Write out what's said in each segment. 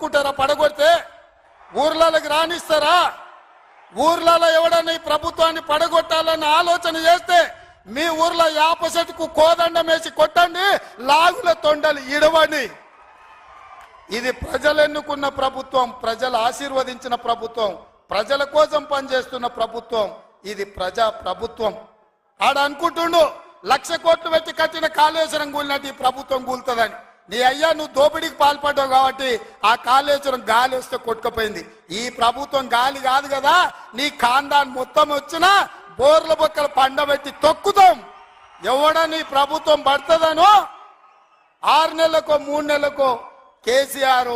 కుటారా పడగొడితే ఊర్లలోకి రానిస్తారా? ఊర్లలో ఎవడన్నా ఈ ప్రభుత్వాన్ని పడగొట్టాలన్న ఆలోచన చేస్తే మీ ఊర్లో యాప చెట్టుకు కోదండం వేసి కొట్టండి, లాగుల తొండలు ఇడవండి. ఇది ప్రజలు ఎన్నుకున్న ప్రభుత్వం, ప్రజలు ఆశీర్వదించిన ప్రభుత్వం, ప్రజల కోసం పనిచేస్తున్న ప్రభుత్వం. ఇది ప్రజా ప్రభుత్వం. ఆడ అనుకుంటుండు 1,00,000 కోట్లు పెట్టి కట్టిన కాళేశ్వరం కూలినట్టు ఈ ప్రభుత్వం కూలుతుందని. నీ అయ్యా నువ్వు దోపిడీకి పాల్పడ్డావు కాబట్టి ఆ కాళేశ్వరం గాలి వస్తే కొట్టుకుపోయింది. ఈ ప్రభుత్వం గాలి కాదు కదా, నీ ఖాందాన్ మొత్తం వచ్చినా బోర్ల బొక్కలు పండబెట్టి తొక్కుతాం. ఎవడని ప్రభుత్వం పడుతుందనో 6 నెలలకో 3 నెలలకో కేసీఆర్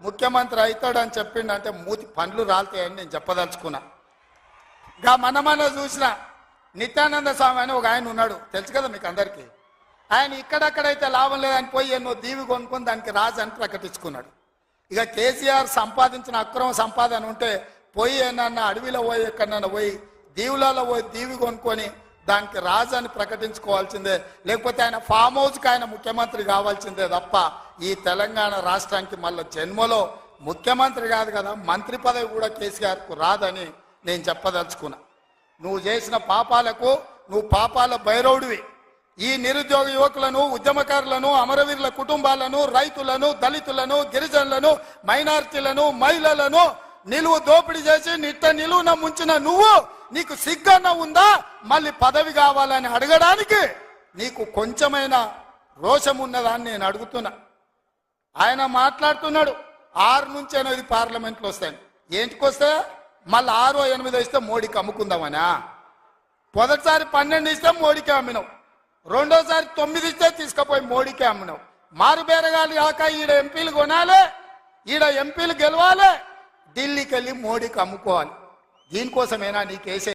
ముఖ్యమంత్రి అవుతాడని చెప్పిండంటే మూతి పండ్లు రాలుతాయని నేను చెప్పదలుచుకున్నా. గా మన చూసిన నిత్యానంద స్వామి అని ఒక ఆయన ఉన్నాడు, తెలుసు కదా మీకు అందరికీ. ఆయన ఇక్కడక్కడైతే లాభం లేదని పోయి ఎన్నో దీవి కొనుక్కొని దానికి రాజు అని ప్రకటించుకున్నాడు. ఇక కేసీఆర్ సంపాదించిన అక్రమ సంపాదన ఉంటే పోయి ఏమన్నా అడవిలో పోయి ఎక్కడన్నా పోయి దీవులలో పోయి దీవి కొనుక్కొని దానికి రాజు అని ప్రకటించుకోవాల్సిందే, లేకపోతే ఆయన ఫామ్ హౌస్కి ఆయన ముఖ్యమంత్రి కావాల్సిందే తప్ప ఈ తెలంగాణ రాష్ట్రానికి మళ్ళీ జన్మలో ముఖ్యమంత్రి కాదు కదా, మంత్రి పదవి కూడా కేసీఆర్కు రాదని నేను చెప్పదలుచుకున్నా. నువ్వు చేసిన పాపాలకు నువ్వు పాపాల భైరవుడివి. ఈ నిరుద్యోగ యువకులను, ఉద్యమకారులను, అమరవీరుల కుటుంబాలను, రైతులను, దళితులను, గిరిజనులను, మైనారిటీలను, మహిళలను నిలువు దోపిడీ చేసి నిలువున ముంచిన నువ్వు, నీకు సిగ్గన్న ఉందా మళ్ళీ పదవి కావాలని అడగడానికి? నీకు కొంచెమైనా రోషం ఉన్నదాన్ని నేను అడుగుతున్నా. ఆయన మాట్లాడుతున్నాడు 6 నుంచి 8 పార్లమెంట్లు వస్తాయి. ఏంటికొస్తే మళ్ళీ 6 or 8 ఇస్తే మోడీకి అమ్ముకుందామనా? మొదటిసారి 12 ఇస్తే మోడీకే అమ్మినావు, రెండోసారి 9 ఇస్తే తీసుకుపోయి మోడీకే అమ్మినావు. మారు బేరగాలి కాక ఈడ ఎంపీలు కొనాలి, ఈడ ఎంపీలు గెలవాలి, ఢిల్లీకి వెళ్ళి మోడీకి అమ్ముకోవాలి. దీనికోసమేనా నీకేసే